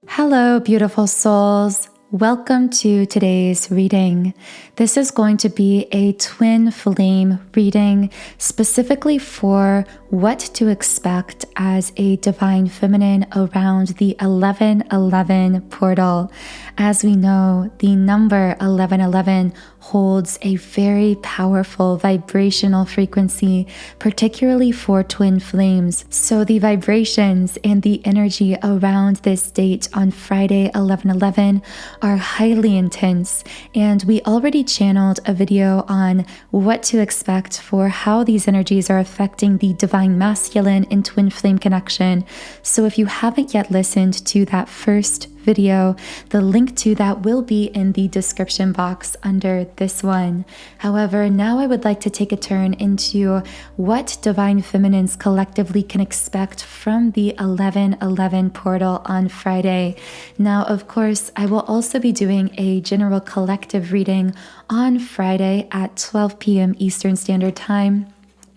Hello, beautiful souls. Welcome to today's reading. This is going to be a twin flame reading specifically for what to expect as a divine feminine around the 1111 portal. As we know, the number 1111 holds a very powerful vibrational frequency, particularly for twin flames. So the vibrations and the energy around this date on Friday 11/11 are highly intense, and we already channeled a video on what to expect for how these energies are affecting the divine masculine and twin flame connection. So if you haven't yet listened to that first video, the link to that will be in the description box under this one. However, now I would like to take a turn into what divine feminines collectively can expect from the 11/11 portal on Friday. Now, of course, I will also be doing a general collective reading on Friday at 12 p.m. Eastern Standard Time.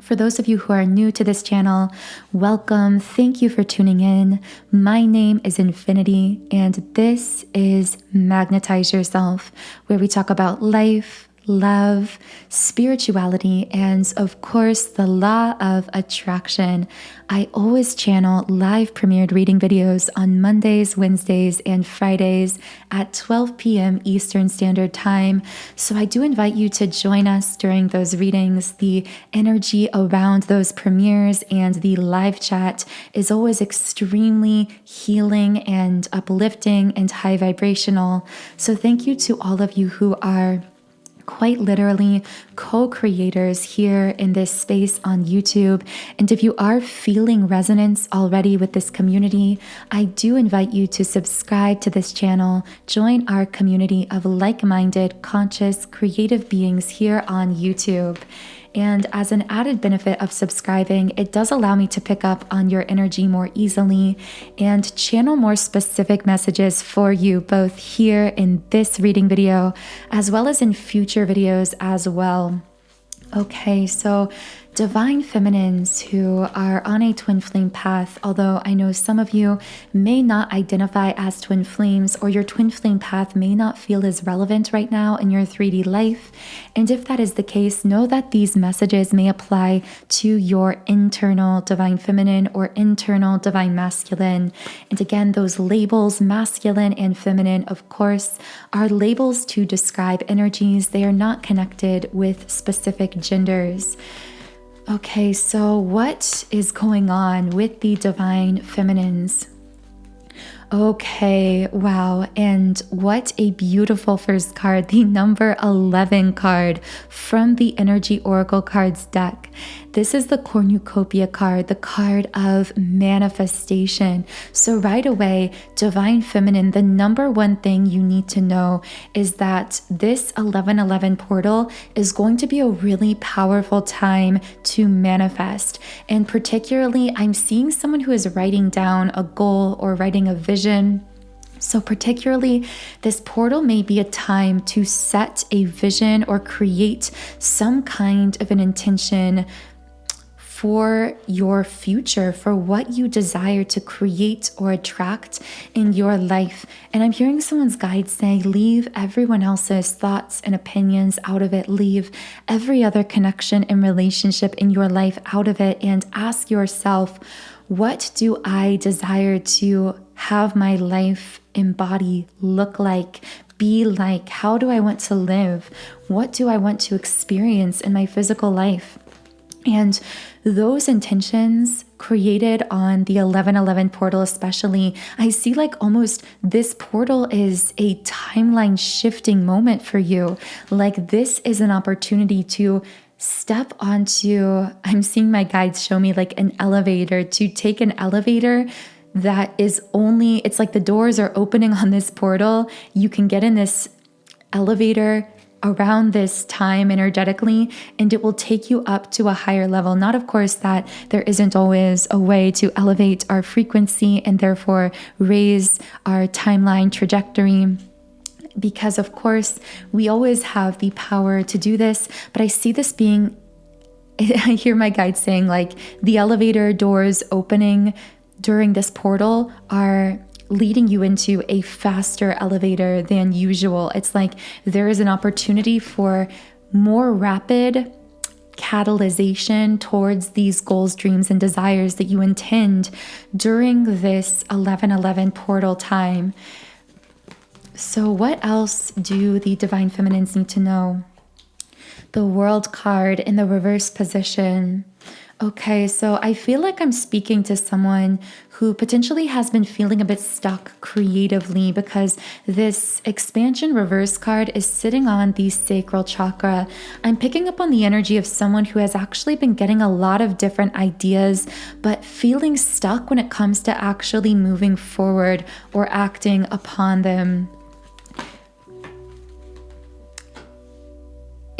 For those of you who are new to this channel, welcome. Thank you for tuning in. My name is Infinity, and this is Magnetize Yourself, where we talk about life, love, spirituality, and of course, the law of attraction. I always channel live premiered reading videos on Mondays, Wednesdays, and Fridays at 12 p.m. Eastern Standard Time. So I do invite you to join us during those readings. The energy around those premieres and the live chat is always extremely healing and uplifting and high vibrational. So thank you to all of you who are quite literally co-creators here in this space on YouTube. And if you are feeling resonance already with this community, I do invite you to subscribe to this channel, join our community of like-minded, conscious, creative beings here on YouTube. And as an added benefit of subscribing, it does allow me to pick up on your energy more easily and channel more specific messages for you, both here in this reading video, as well as in future videos as well. Okay, so divine feminines who are on a twin flame path, although I know some of you may not identify as twin flames, or your twin flame path may not feel as relevant right now in your 3D life. And if that is the case, know that these messages may apply to your internal divine feminine or internal divine masculine. And again, those labels, masculine and feminine, of course, are labels to describe energies. They are not connected with specific genders. Okay, so what is going on with the divine feminines? Okay, wow, and what a beautiful first card, the number 11 card from the Energy Oracle Cards deck. This is the cornucopia card, the card of manifestation. So right away, divine feminine, the number one thing you need to know is that this 11/11 portal is going to be a really powerful time to manifest. And particularly, I'm seeing someone who is writing down a goal or writing a vision. So particularly, this portal may be a time to set a vision or create some kind of an intention for your future, for what you desire to create or attract in your life. And I'm hearing someone's guide say, leave everyone else's thoughts and opinions out of it. Leave every other connection and relationship in your life out of it, and ask yourself, what do I desire to have my life embody, look like, be like? How do I want to live? What do I want to experience in my physical life? And those intentions created on the 11/11 portal especially, I see like almost this portal is a timeline shifting moment for you. Like this is an opportunity to step onto, I'm seeing my guides show me like an elevator, to take an elevator that is only, it's like the doors are opening on this portal. You can get in this elevator around this time energetically, and it will take you up to a higher level. Not, of course, that there isn't always a way to elevate our frequency and therefore raise our timeline trajectory, because of course we always have the power to do this. But I see this being, I hear my guide saying like the elevator doors opening during this portal are leading you into a faster elevator than usual. It's like there is an opportunity for more rapid catalyzation towards these goals, dreams, and desires that you intend during this 11/11 portal time. So what else do the Divine Feminines need to know? The World card in the reverse position. Okay, so I feel like I'm speaking to someone who potentially has been feeling a bit stuck creatively because this expansion reverse card is sitting on the sacral chakra. I'm picking up on the energy of someone who has actually been getting a lot of different ideas, but feeling stuck when it comes to actually moving forward or acting upon them.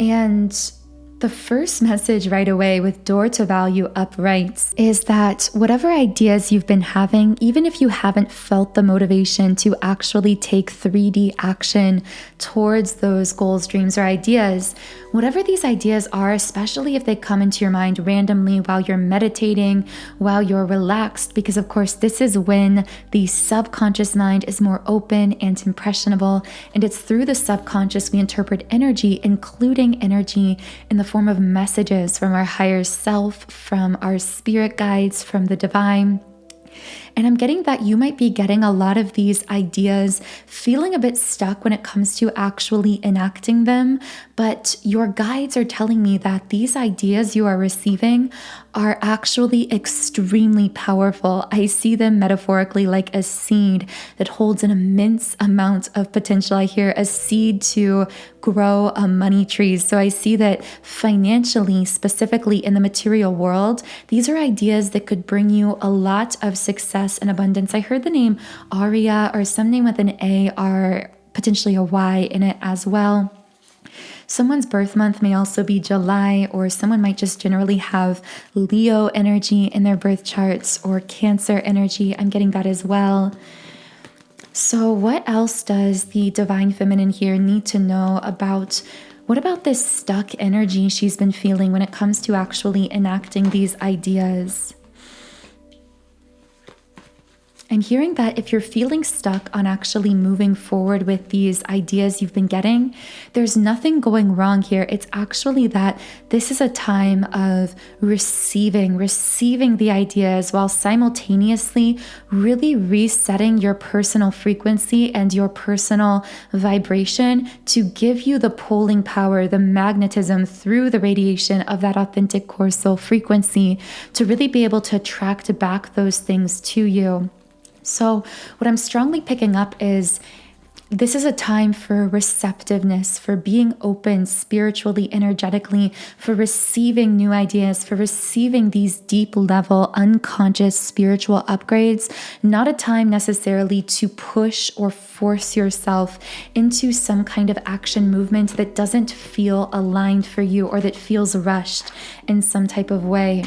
And the first message right away with door to value uprights is that whatever ideas you've been having, even if you haven't felt the motivation to actually take 3D action towards those goals, dreams, or ideas, whatever these ideas are, especially if they come into your mind randomly while you're meditating, while you're relaxed, because of course this is when the subconscious mind is more open and impressionable, and it's through the subconscious we interpret energy, including energy in the form of messages from our higher self, from our spirit guides, from the divine. And I'm getting that you might be getting a lot of these ideas, feeling a bit stuck when it comes to actually enacting them, but your guides are telling me that these ideas you are receiving are actually extremely powerful. I see them metaphorically like a seed that holds an immense amount of potential. I hear a seed to grow a money tree. So I see that financially, specifically in the material world, these are ideas that could bring you a lot of success and abundance. I heard the name Aria or some name with an A or potentially a Y in it as well. Someone's birth month may also be July, or someone might just generally have Leo energy in their birth charts or Cancer energy. I'm getting that as well. So what else does the Divine Feminine here need to know about? What about this stuck energy she's been feeling when it comes to actually enacting these ideas? I'm hearing that if you're feeling stuck on actually moving forward with these ideas you've been getting, there's nothing going wrong here. It's actually that this is a time of receiving the ideas while simultaneously really resetting your personal frequency and your personal vibration to give you the pulling power, the magnetism through the radiation of that authentic core soul frequency to really be able to attract back those things to you. So what I'm strongly picking up is this is a time for receptiveness, for being open spiritually, energetically, for receiving new ideas, for receiving these deep level, unconscious spiritual upgrades, not a time necessarily to push or force yourself into some kind of action movement that doesn't feel aligned for you or that feels rushed in some type of way.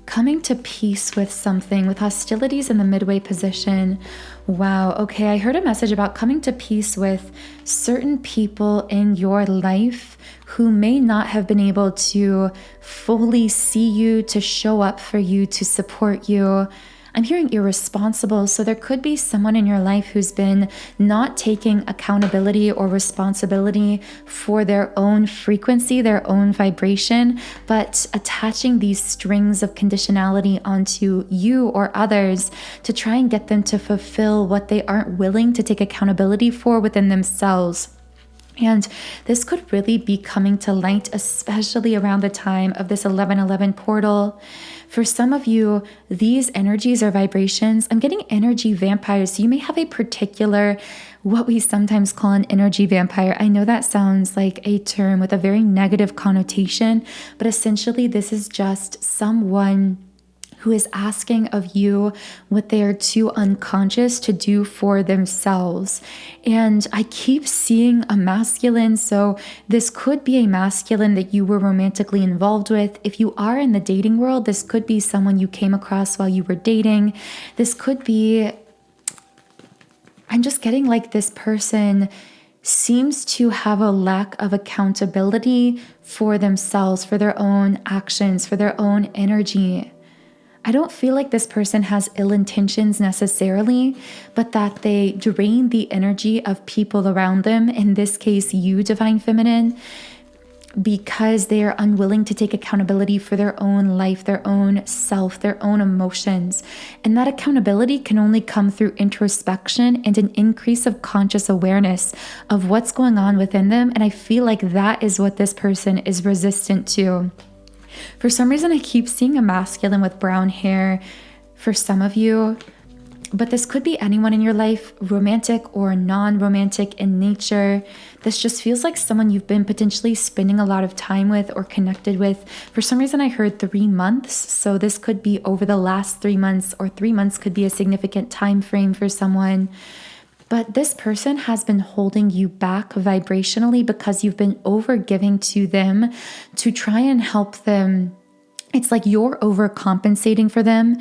Coming to peace with something, with hostilities in the midway position. Wow, okay, I heard a message about coming to peace with certain people in your life who may not have been able to fully see you, to show up for you, to support you. I'm hearing irresponsible, so there could be someone in your life who's been not taking accountability or responsibility for their own frequency, their own vibration, but attaching these strings of conditionality onto you or others to try and get them to fulfill what they aren't willing to take accountability for within themselves. And this could really be coming to light, especially around the time of this 11/11 portal. For some of you, these energies or vibrations, I'm getting energy vampires. So you may have a particular, what we sometimes call an energy vampire. I know that sounds like a term with a very negative connotation, but essentially this is just someone who is asking of you what they are too unconscious to do for themselves. And I keep seeing a masculine, so this could be a masculine that you were romantically involved with. If you are in the dating world, this could be someone you came across while you were dating. This could be, I'm just getting like this person seems to have a lack of accountability for themselves, for their own actions, for their own energy. I don't feel like this person has ill intentions necessarily, but that they drain the energy of people around them, in this case, you, Divine Feminine, because they are unwilling to take accountability for their own life, their own self, their own emotions. And that accountability can only come through introspection and an increase of conscious awareness of what's going on within them. And I feel like that is what this person is resistant to. For some reason, I keep seeing a masculine with brown hair for some of you, but this could be anyone in your life, romantic or non-romantic in nature. This just feels like someone you've been potentially spending a lot of time with or connected with. For some reason, I heard 3 months. So this could be over the last 3 months, or 3 months could be a significant time frame for someone. But this person has been holding you back vibrationally because you've been overgiving to them to try and help them. It's like you're overcompensating for them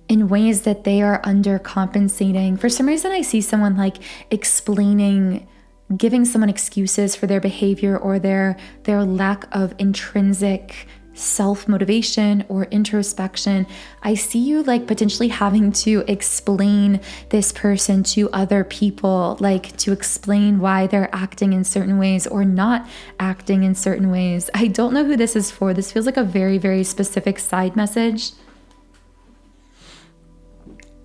in ways that they are undercompensating. For some reason, I see someone like giving someone excuses for their behavior or their lack of intrinsic self-motivation or introspection. I see you like potentially having to explain this person to other people, like to explain why they're acting in certain ways or not acting in certain ways. I don't know who this is for. This feels like a very, very specific side message.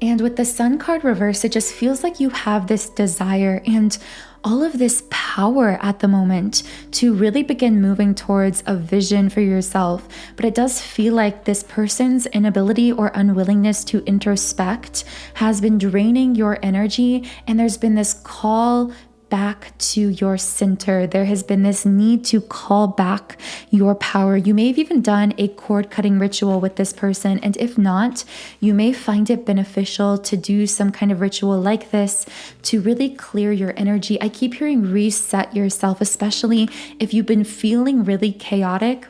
And with the Sun card reversed, it just feels like you have this desire and all of this power at the moment to really begin moving towards a vision for yourself. But it does feel like this person's inability or unwillingness to introspect has been draining your energy, and there's been this call back to your center. There has been this need to call back your power. You may have even done a cord cutting ritual with this person. And if not, you may find it beneficial to do some kind of ritual like this to really clear your energy. I keep hearing reset yourself, especially if you've been feeling really chaotic.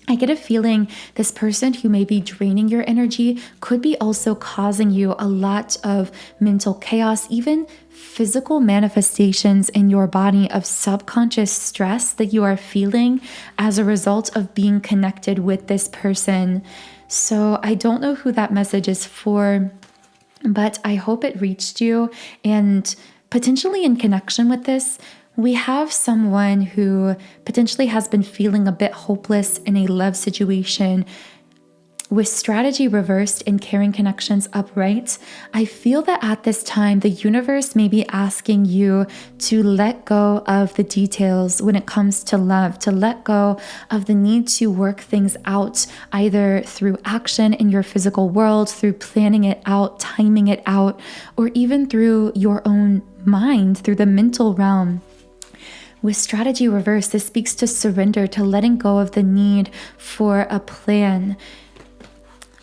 I get a feeling this person who may be draining your energy could be also causing you a lot of mental chaos, even physical manifestations in your body of subconscious stress that you are feeling as a result of being connected with this person. So I don't know who that message is for, but I hope it reached you. And potentially in connection with this, we have someone who potentially has been feeling a bit hopeless in a love situation. With strategy reversed and caring connections upright, I feel that at this time, the universe may be asking you to let go of the details when it comes to love, to let go of the need to work things out, either through action in your physical world, through planning it out, timing it out, or even through your own mind, through the mental realm. With strategy reversed, this speaks to surrender, to letting go of the need for a plan,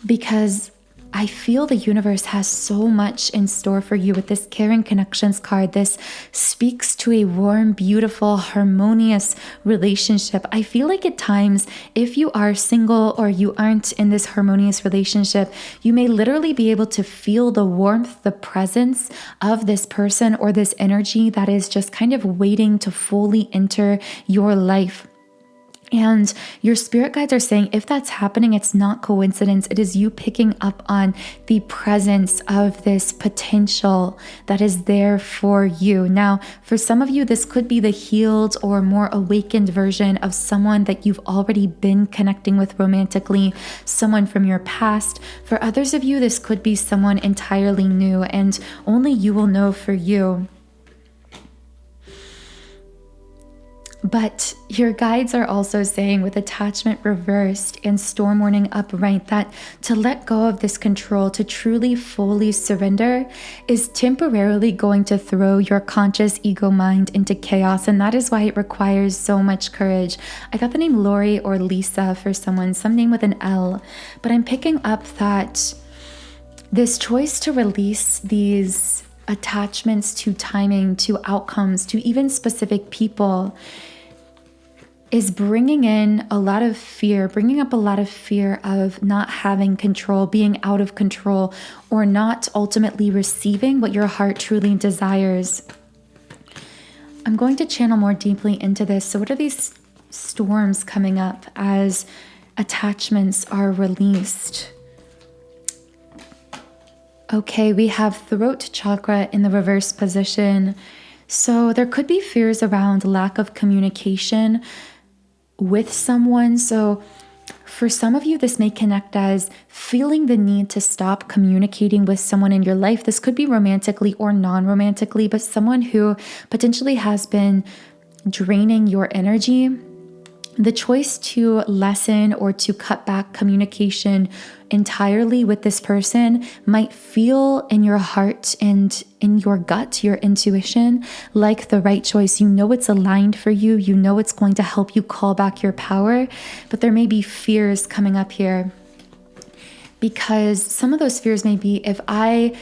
because I feel the universe has so much in store for you with this caring connections card. This speaks to a warm, beautiful, harmonious relationship. I feel like at times, if you are single or you aren't in this harmonious relationship, you may literally be able to feel the warmth, the presence of this person or this energy that is just kind of waiting to fully enter your life. And your spirit guides are saying if that's happening, it's not coincidence. It is you picking up on the presence of this potential that is there for you. Now, for some of you, this could be the healed or more awakened version of someone that you've already been connecting with romantically, someone from your past. For others of you, this could be someone entirely new, and only you will know for you. But your guides are also saying with attachment reversed and storm warning upright that to let go of this control, to truly fully surrender, is temporarily going to throw your conscious ego mind into chaos. And that is why it requires so much courage. I got the name Lori or Lisa for someone, some name with an L, but I'm picking up that this choice to release these attachments to timing, to outcomes, to even specific people is bringing in a lot of fear, bringing up a lot of fear of not having control, being out of control, or not ultimately receiving what your heart truly desires. I'm going to channel more deeply into this. So what are these storms coming up as attachments are released? Okay, we have throat chakra in the reverse position. So there could be fears around lack of communication with someone. So for some of you, this may connect as feeling the need to stop communicating with someone in your life. This could be romantically or non-romantically, but someone who potentially has been draining your energy. The choice to lessen or to cut back communication entirely with this person might feel in your heart and in your gut, your intuition, like the right choice. You know it's aligned for you. You know it's going to help you call back your power, but there may be fears coming up here because some of those fears may be, if I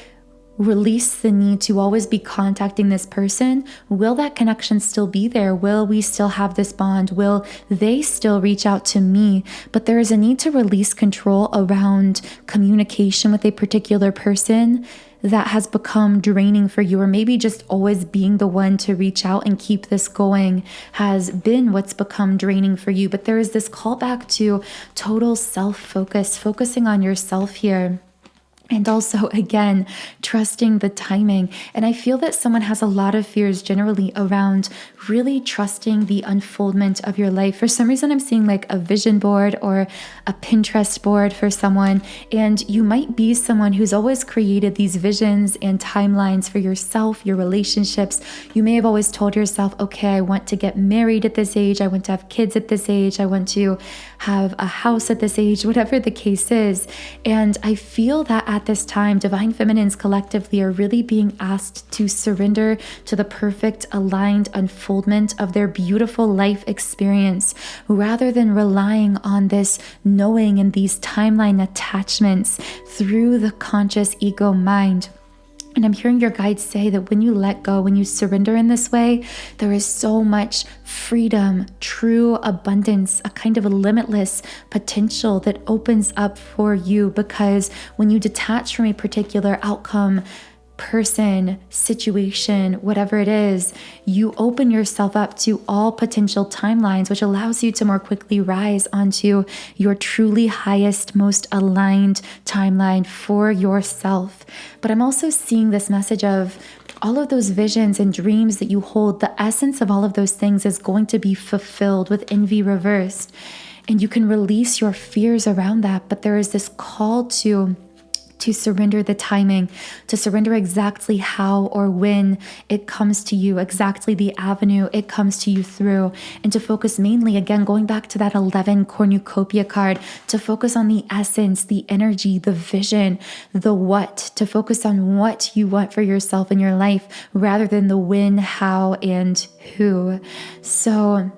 release the need to always be contacting this person, will that connection still be there? Will we still have this bond? Will they still reach out to me? But there is a need to release control around communication with a particular person that has become draining for you, or maybe just always being the one to reach out and keep this going has been what's become draining for you. But there is this call back to total self-focus, focusing on yourself here. And also, again, trusting the timing. And I feel that someone has a lot of fears generally around really trusting the unfoldment of your life. For some reason, I'm seeing like a vision board or a Pinterest board for someone. And you might be someone who's always created these visions and timelines for yourself, your relationships. You may have always told yourself, okay, I want to get married at this age. I want to have kids at this age. I want to have a house at this age, whatever the case is. And I feel that at this time, Divine Feminines collectively are really being asked to surrender to the perfect aligned unfoldment of their beautiful life experience, rather than relying on this knowing and these timeline attachments through the conscious ego mind. And I'm hearing your guides say that when you let go, when you surrender in this way, there is so much freedom, true abundance, a kind of a limitless potential that opens up for you, because when you detach from a particular outcome, person, situation, whatever it is, you open yourself up to all potential timelines, which allows you to more quickly rise onto your truly highest, most aligned timeline for yourself. But I'm also seeing this message of all of those visions and dreams that you hold, the essence of all of those things is going to be fulfilled with envy reversed. And you can release your fears around that. But there is this call to surrender the timing, to surrender exactly how or when it comes to you, exactly the avenue it comes to you through, and to focus mainly, again, going back to that 11 cornucopia card, to focus on the essence, the energy, the vision, the what, to focus on what you want for yourself in your life rather than the when, how, and who. So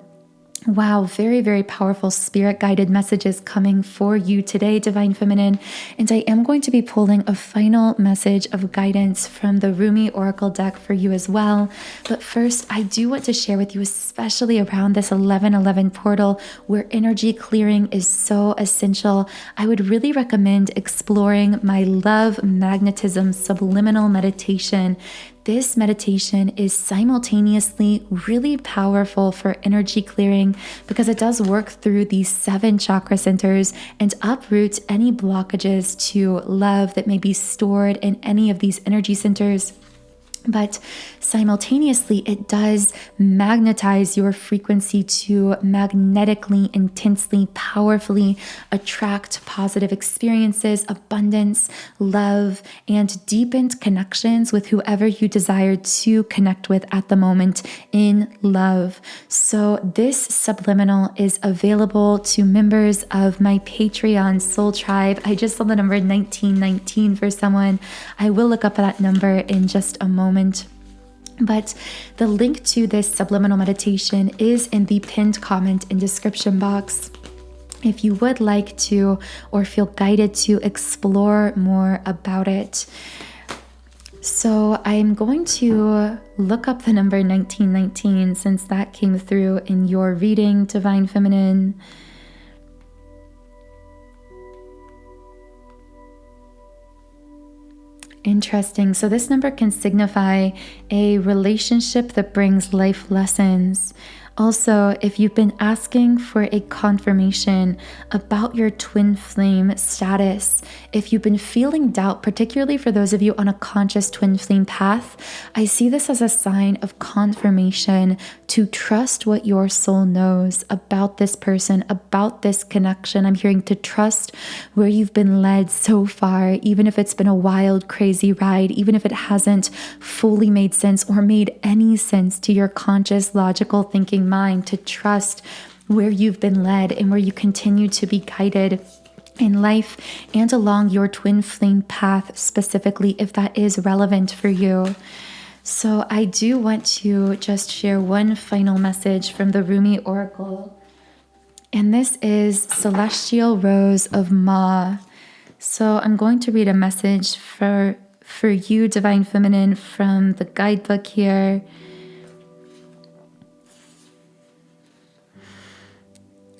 wow, very, very powerful spirit-guided messages coming for you today, Divine Feminine. And I am going to be pulling a final message of guidance from the Rumi Oracle deck for you as well. But first, I do want to share with you, especially around this 1111 portal, where energy clearing is so essential. I would really recommend exploring my Love Magnetism Subliminal Meditation. This meditation is simultaneously really powerful for energy clearing because it does work through these 7 chakra centers and uproot any blockages to love that may be stored in any of these energy centers. But simultaneously, it does magnetize your frequency to magnetically, intensely, powerfully attract positive experiences, abundance, love, and deepened connections with whoever you desire to connect with at the moment in love. So this subliminal is available to members of my Patreon Soul Tribe. I just saw the number 1919 for someone. I will look up that number in just a moment. But the link to this subliminal meditation is in the pinned comment and description box if you would like to or feel guided to explore more about it. So I'm going to look up the number 1919 since that came through in your reading, Divine Feminine. Interesting. So this number can signify a relationship that brings life lessons, Also, if you've been asking for a confirmation about your twin flame status, if you've been feeling doubt, particularly for those of you on a conscious twin flame path, I see this as a sign of confirmation to trust what your soul knows about this person, about this connection. I'm hearing to trust where you've been led so far, even if it's been a wild, crazy ride, even if it hasn't fully made sense or made any sense to your conscious, logical thinking mind, to trust where you've been led and where you continue to be guided in life and along your twin flame path, specifically if that is relevant for you. So I do want to just share one final message from the Rumi Oracle, and this is Celestial Rose of Ma. So I'm going to read a message for you, Divine Feminine, from the guidebook here.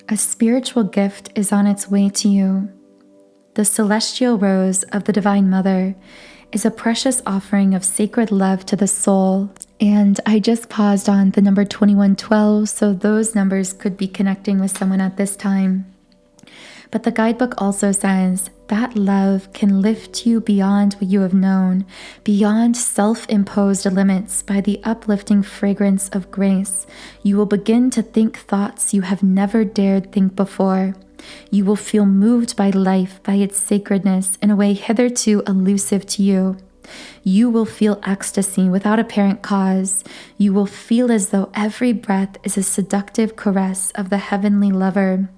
A spiritual gift is on its way to you. The celestial rose of the Divine Mother is a precious offering of sacred love to the soul. And I just paused on the number 2112, so those numbers could be connecting with someone at this time. But the guidebook also says that love can lift you beyond what you have known, beyond self-imposed limits by the uplifting fragrance of grace. You will begin to think thoughts you have never dared think before. You will feel moved by life, by its sacredness, in a way hitherto elusive to you. You will feel ecstasy without apparent cause. You will feel as though every breath is a seductive caress of the heavenly lover.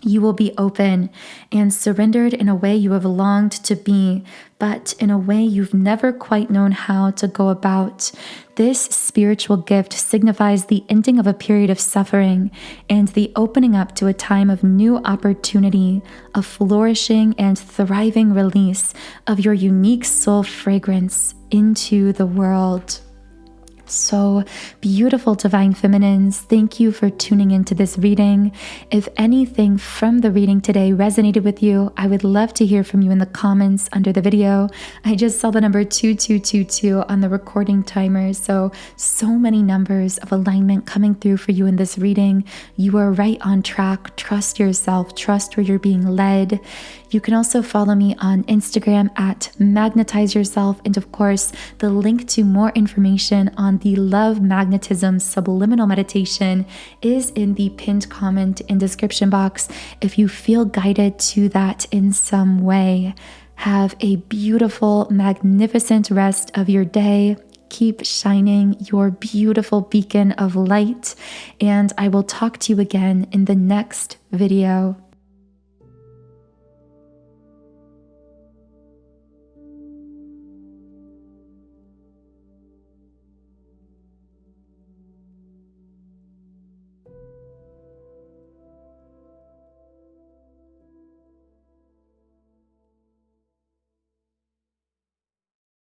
You will be open and surrendered in a way you have longed to be, but in a way you've never quite known how to go about. This spiritual gift signifies the ending of a period of suffering and the opening up to a time of new opportunity, of flourishing and thriving release of your unique soul fragrance into the world. So beautiful, Divine Feminines. Thank you for tuning into this reading. If anything from the reading today resonated with you, I would love to hear from you in the comments under the video. I just saw the number 2222 on the recording timer. So many numbers of alignment coming through for you in this reading. You are right on track. Trust yourself. Trust where you're being led. You can also follow me on Instagram at Magnetize Yourself. And of course, the link to more information on the Love Magnetism Subliminal Meditation is in the pinned comment and description box if you feel guided to that in some way. Have a beautiful, magnificent rest of your day. Keep shining your beautiful beacon of light, and I will talk to you again in the next video.